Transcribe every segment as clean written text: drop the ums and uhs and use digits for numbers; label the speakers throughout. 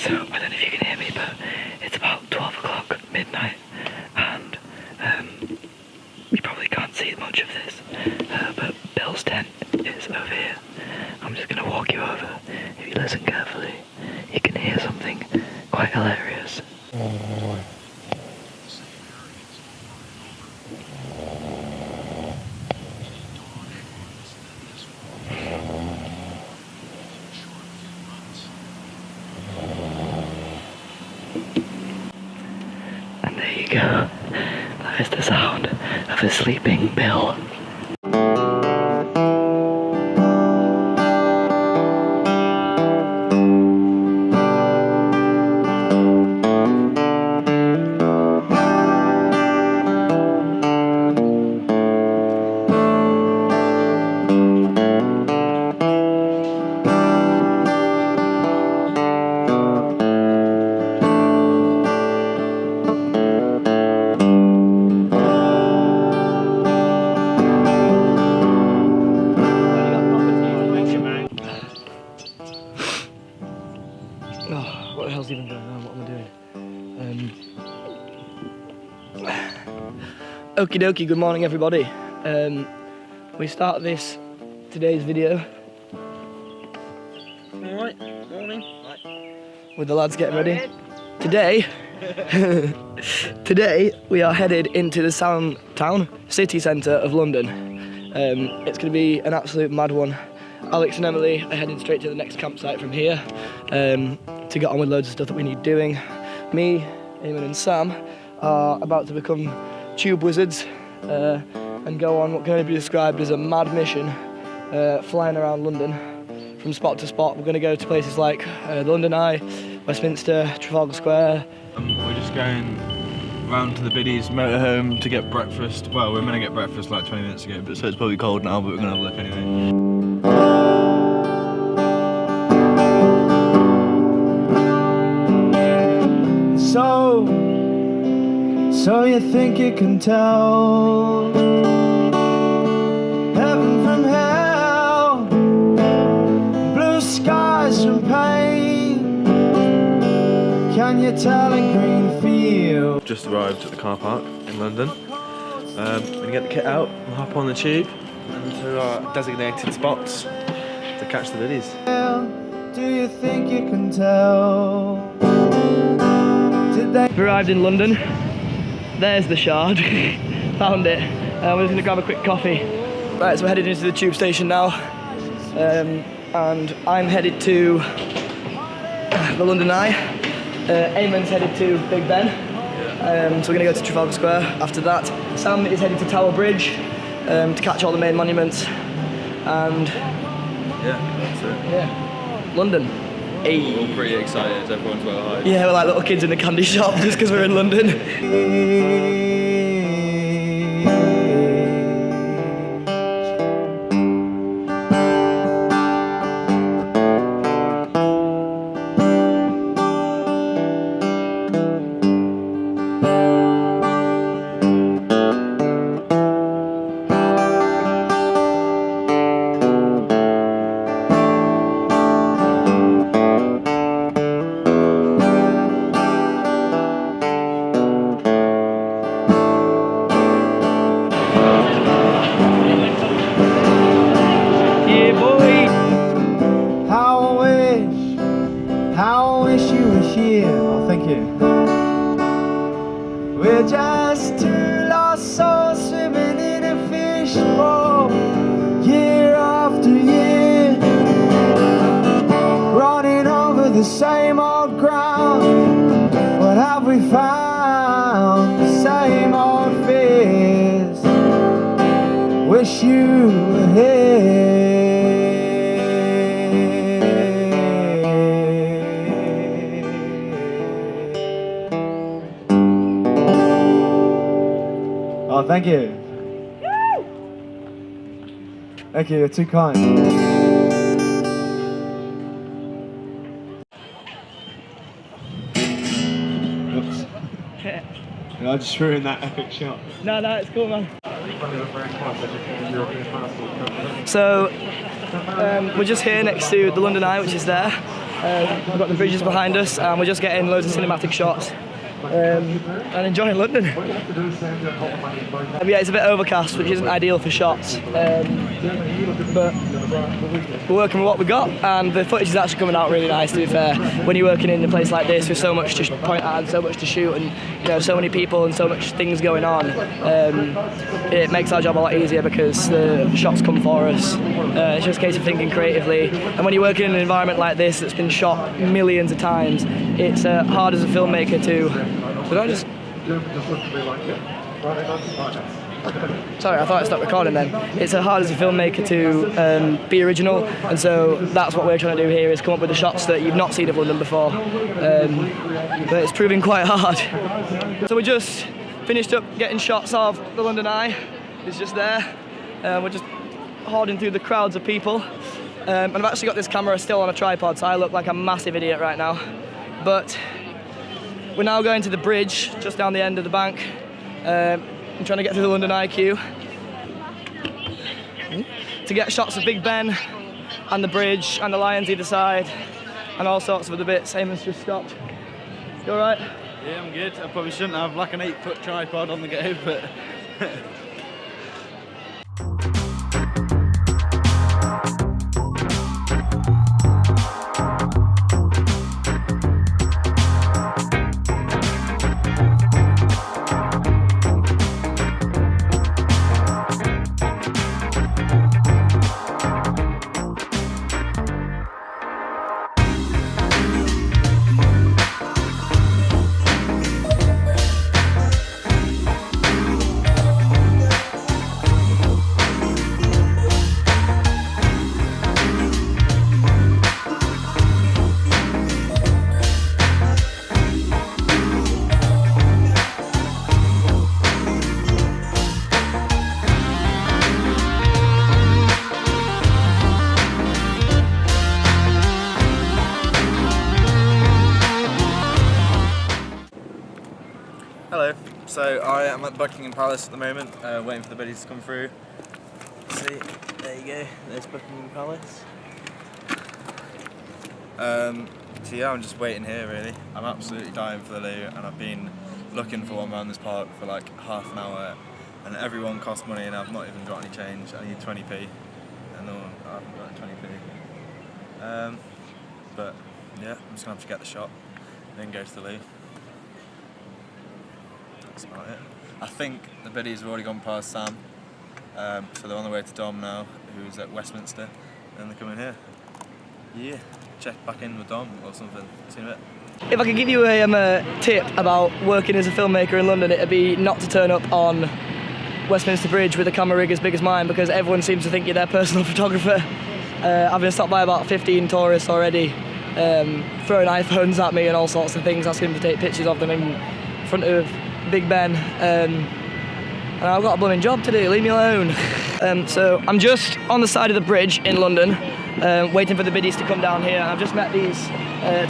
Speaker 1: So I don't know if you can hear me, but it's about 12 o'clock, midnight, and you probably can't see much of this, but Bill's tent is over here. I'm just going to walk you over. If you listen carefully, you can hear something quite hilarious. And there you go. That is the sound of a sleeping Bill. Oh, what the hell's even going on? What am I doing? Okie dokie, good morning everybody. We start today's video. Alright, morning. With the lads getting ready. Today we are headed into the town city centre of London. It's going to be an absolute mad one. Alex and Emily are heading straight to the next campsite from here to get on with loads of stuff that we need doing. Me, Eamon and Sam are about to become tube wizards and go on what can only be described as a mad mission, flying around London from spot to spot. We're going to go to places like the London Eye, Westminster, Trafalgar Square.
Speaker 2: We're just going round to the Biddies motorhome to get breakfast. Well, we're going to get breakfast like 20 minutes ago, so it's probably cold now, but we're going to have a look anyway. So you think you can tell heaven from hell, blue skies from pain, can you tell in green fields? Just arrived at the car park in London. We're gonna get the kit out, we'll hop on the tube and to our designated spots to catch the biddies. Do you think you can tell?
Speaker 1: We arrived in London. There's the Shard. Found it. We're just going to grab a quick coffee. Right, so we're headed into the tube station now. And I'm headed to the London Eye. Eamon's headed to Big Ben. So we're going to go to Trafalgar Square after that. Sam is headed to Tower Bridge to catch all the main monuments. And
Speaker 2: yeah, that's it.
Speaker 1: Yeah, London. Hey.
Speaker 2: We're all pretty excited, everyone's well hyped.
Speaker 1: Yeah, we're like little kids in a candy shop just because we're in London.
Speaker 3: We're just two lost souls swimming in a fishbowl, year after year, running over the same old ground. What have we found? The same old fears. Wish you were here. Oh, thank you. Thank you, you're too kind. Oops. I just ruined that epic shot.
Speaker 1: No, it's cool, man. So, we're just here next to the London Eye, which is there. We've got the bridges behind us, and we're just getting loads of cinematic shots and enjoying London. Yeah, it's a bit overcast, which isn't ideal for shots, but we're working with what we got, and the footage is actually coming out really nice, to be fair. When you're working in a place like this with so much to point at and so much to shoot, and you know, so many people and so much things going on, it makes our job a lot easier because the shots come for us. It's just a case of thinking creatively, and when you're working in an environment like this that's been shot millions of times, it's hard as a filmmaker to... Did I just... Sorry, I thought I stopped recording then. It's hard as a filmmaker to be original, and so that's what we're trying to do here, is come up with the shots that you've not seen of London before. But it's proving quite hard. So we just finished up getting shots of the London Eye. It's just there. We're just hoarding through the crowds of people. And I've actually got this camera still on a tripod, so I look like a massive idiot right now. But we're now going to the bridge just down the end of the bank. I'm trying to get through the London Eye queue to get shots of Big Ben and the bridge and the lions either side and all sorts of other bits. Eamon's just stopped. You all right?
Speaker 4: Yeah, I'm good. I probably shouldn't have like an 8-foot tripod on the go, but... Hello, so I am at Buckingham Palace at the moment, waiting for the biddies to come through. See, there you go, there's Buckingham Palace. So yeah, I'm just waiting here really. I'm absolutely dying for the loo, and I've been looking for one around this park for like half an hour, and everyone costs money and I've not even got any change. I need 20p, and no, I haven't got 20p. But yeah, I'm just gonna have to get the shot, and then go to the loo. That's about it. I think the biddies have already gone past Sam, so they're on the way to Dom now, who's at Westminster, and they're coming here. Yeah, check back in with Dom or something. See you in a bit.
Speaker 1: If I could give you a tip about working as a filmmaker in London, it'd be not to turn up on Westminster Bridge with a camera rig as big as mine, because everyone seems to think you're their personal photographer. I've been stopped by about 15 tourists already, throwing iPhones at me and all sorts of things, asking me to take pictures of them in front of Big Ben, and I've got a blooming job to do, leave me alone. So I'm just on the side of the bridge in London, waiting for the biddies to come down here. I've just met these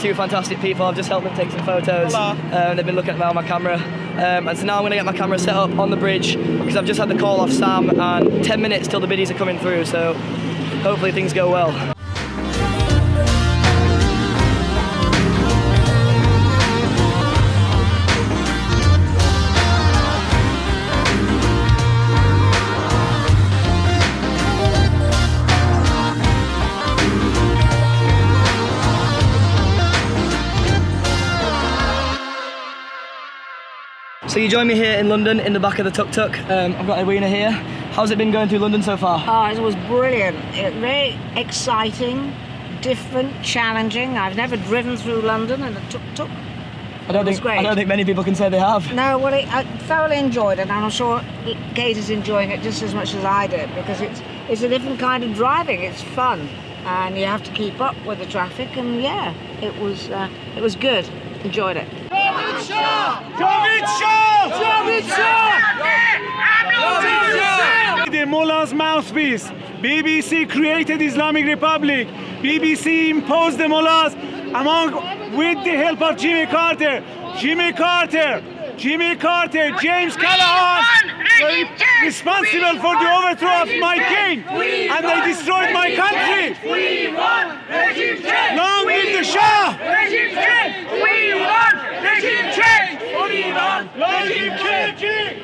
Speaker 1: two fantastic people. I've just helped them take some photos. They've been looking at my camera, and so now I'm going to get my camera set up on the bridge, because I've just had the call off Sam, and 10 minutes till the biddies are coming through, so hopefully things go well. So you join me here in London in the back of the tuk-tuk. I've got Edwina here. How's it been going through London so far?
Speaker 5: Oh, it was brilliant. Very exciting, different, challenging. I've never driven through London in a tuk-tuk.
Speaker 1: I don't think many people can say they have.
Speaker 5: No, well, I thoroughly enjoyed it, and I'm sure Kate is enjoying it just as much as I did, because it's a different kind of driving. It's fun, and you have to keep up with the traffic, and yeah, it was good. Enjoyed it.
Speaker 6: The Mullah's mouthpiece. BBC created Islamic Republic. BBC imposed the Mullahs with the help of Jimmy Carter. Jimmy Carter Jimmy Carter, James Callahan, were responsible for the overthrow of my king, and they destroyed my country.
Speaker 7: We want regime change.
Speaker 6: Long live the Shah.
Speaker 7: Regime change. We want regime change. We want regime change.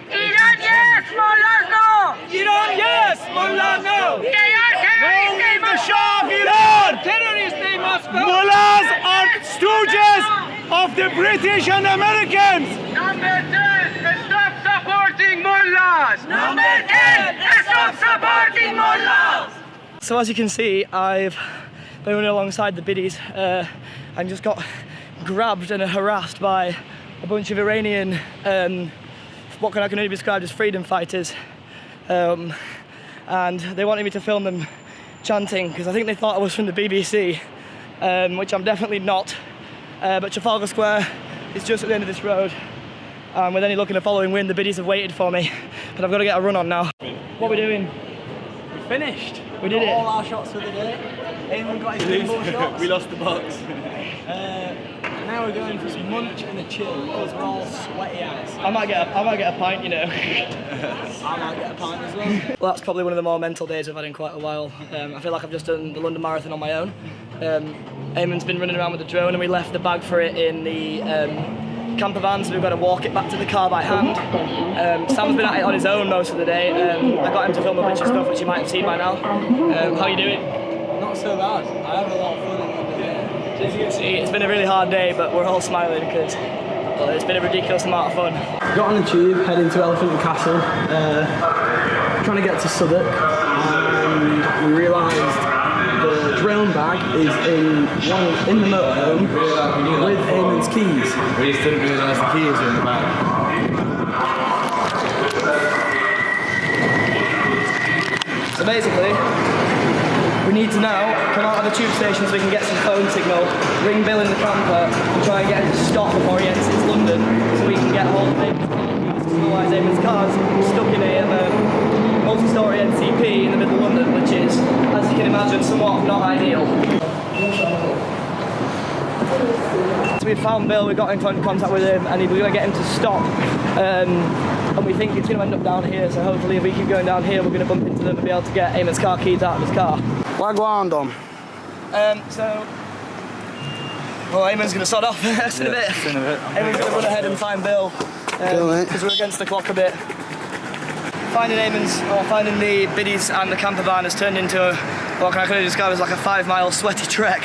Speaker 7: Iran yes, Mullah no.
Speaker 6: Iran yes, Mullah no.
Speaker 7: They are
Speaker 6: Long
Speaker 7: terrorists. They
Speaker 6: live the
Speaker 7: must
Speaker 6: Shah of
Speaker 7: go.
Speaker 6: Iran.
Speaker 7: Terrorists. They must go.
Speaker 6: Mullahs are stooges of the British and Americans.
Speaker 7: Number 10, stop supporting mullahs. Number 10, stop supporting mullahs.
Speaker 1: So as you can see, I've been running alongside the biddies and just got grabbed and harassed by a bunch of Iranian, what can only be described as freedom fighters. And they wanted me to film them chanting because I think they thought I was from the BBC, which I'm definitely not. But Trafalgar Square is just at the end of this road. With any luck in the following wind, the biddies have waited for me, but I've got to get a run on now. What are we doing?
Speaker 8: We finished.
Speaker 1: We did it.
Speaker 8: All our shots for the day. Anyone got his pinball shots?
Speaker 6: We lost the box.
Speaker 8: Now we're going for some munch and a chill because we're all sweaty eyes.
Speaker 1: I might get a pint, you know.
Speaker 8: I might get a pint as well.
Speaker 1: Well, that's probably one of the more mental days I've had in quite a while. I feel like I've just done the London Marathon on my own. Eamon's been running around with the drone and we left the bag for it in the camper van, so we've got to walk it back to the car by hand. Sam's been at it on his own most of the day. I got him to film a bunch of stuff which you might have seen by now. How are you doing?
Speaker 8: Not so bad. I had a lot of fun at the day.
Speaker 1: As you can see, it's been a really hard day, but we're all smiling because it's been a ridiculous amount of fun.
Speaker 8: Got on the tube, heading to Elephant and Castle, trying to get to Southwark, and we realised the drone bag is in the motorhome with Eamon's keys.
Speaker 4: We just didn't realise the keys were in the bag.
Speaker 1: So basically, we need to now come out of the tube station so we can get some phone signal, ring Bill in the camper, and try and get him to stop before he exits London so we can get hold of Eamon's car. Otherwise, Eamon's car's stuck in a multi-storey NCP in the middle of London, which is, as you can imagine, somewhat not ideal. So we found Bill, we got in contact with him, and we're going to get him to stop. And we think it's going to end up down here, so hopefully if we keep going down here, we're going to bump into them and be able to get Eamon's car keys out of his car.
Speaker 8: Wagwan, Dom.
Speaker 1: Well, Eamon's going to sod off in a bit. Eamon's going to run ahead and find Bill, because we're against the clock a bit. Finding the biddies and the camper van has turned into what can I only describe as like a 5-mile sweaty trek.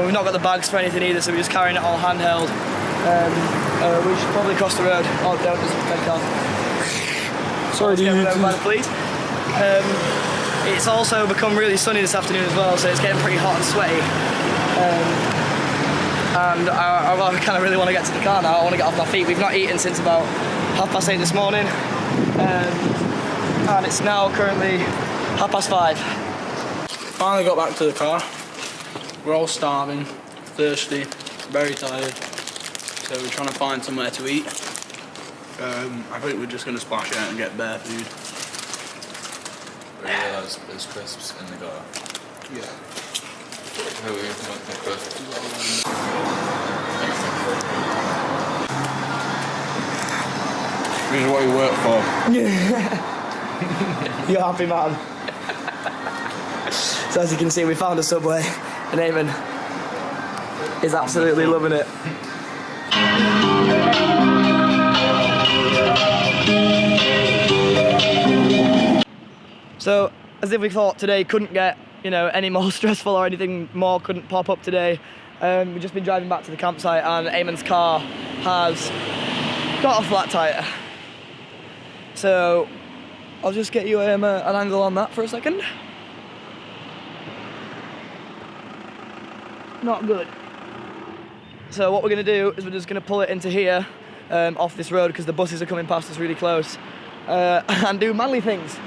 Speaker 1: We've not got the bags for anything either, so we're just carrying it all handheld. We should probably cross the road. Oh, don't just take off.
Speaker 8: Sorry, dude.
Speaker 1: Please. It's also become really sunny this afternoon as well, so it's getting pretty hot and sweaty. And I kind of really want to get to the car now. I want to get off my feet. We've not eaten since about 8:30 this morning. And it's now currently 5:30.
Speaker 8: Finally got back to the car. We're all starving, thirsty, very tired. So we're trying to find somewhere to eat. I think we're just going to splash out and get bare food.
Speaker 4: I realised there's crisps in the car.
Speaker 8: Yeah.
Speaker 4: Who are we going to want the crisps?
Speaker 8: This is what you work for.
Speaker 1: You're happy, man. So as you can see, we found a Subway, and Eamon is absolutely loving it. So, as if we thought today couldn't get, any more stressful or anything more couldn't pop up today, we've just been driving back to the campsite and Eamon's car has got a flat tyre. So, I'll just get you an angle on that for a second. Not good. So what we're going to do is we're just going to pull it into here, off this road because the buses are coming past us really close, and do manly things.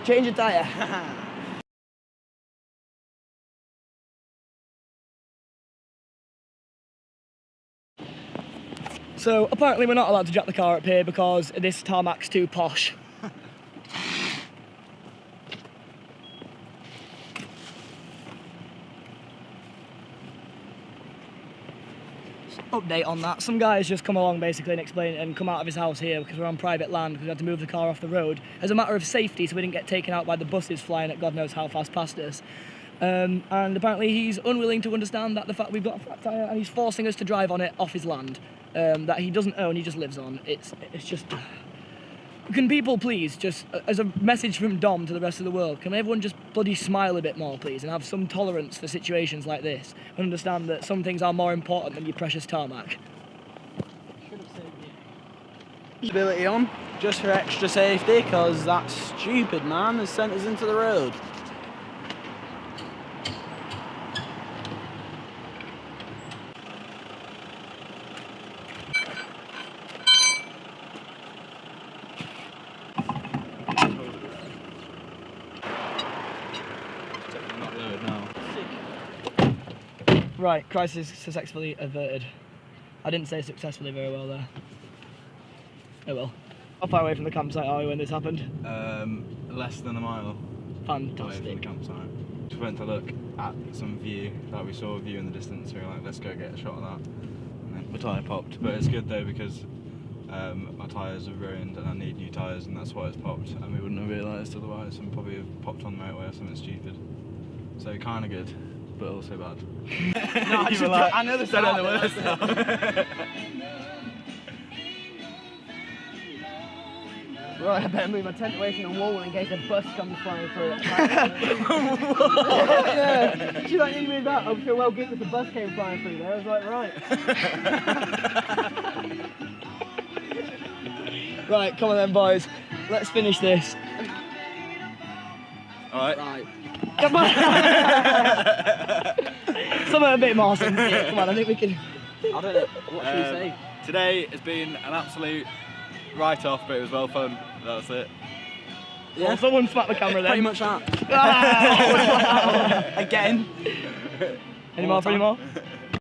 Speaker 1: Change a tyre. So apparently we're not allowed to jack the car up here because this tarmac's too posh. update on that. Some guys just come along basically and explain it and come out of his house here because we're on private land because we had to move the car off the road as a matter of safety so we didn't get taken out by the buses flying at God knows how fast past us. And apparently he's unwilling to understand that the fact we've got a flat tyre and he's forcing us to drive on it off his land that he doesn't own, he just lives on. It's just... Can people please just, as a message from Dom to the rest of the world, can everyone just bloody smile a bit more, please, and have some tolerance for situations like this, and understand that some things are more important than your precious tarmac?
Speaker 8: Ability on, just for extra safety, because that stupid man has sent us into the road.
Speaker 1: Right, crisis successfully averted. I didn't say successfully very well there. Oh well. How far away from the campsite are we when this happened?
Speaker 4: Less than a mile away from the
Speaker 1: Fantastic.
Speaker 4: campsite. Just went to look at some view, like we saw a view in the distance, we were like, let's go get a shot of that. And then my tyre popped, but it's good though because my tyres are ruined and I need new tyres and that's why it's popped, and we wouldn't have realised otherwise and probably have popped on the motorway or something stupid. So kind of good, but also bad.
Speaker 8: No, I know the
Speaker 4: Said on the worst stuff.
Speaker 1: Right, I better move my tent away from the wall in case a bus comes flying through it. Yeah, she's like, you move that, I would feel well good if the bus came flying through there. I was like, right. Right, come on then boys, let's finish this.
Speaker 4: Alright.
Speaker 8: Right.
Speaker 1: Come on! Something a bit more sincere, come on, I think we can...
Speaker 8: I don't know, what should we say?
Speaker 4: Today has been an absolute write-off, but it was well fun. That's it.
Speaker 1: Yeah, well, someone smack the camera then.
Speaker 8: Pretty much that.
Speaker 1: Ah!
Speaker 8: Again.
Speaker 1: Any more for any more?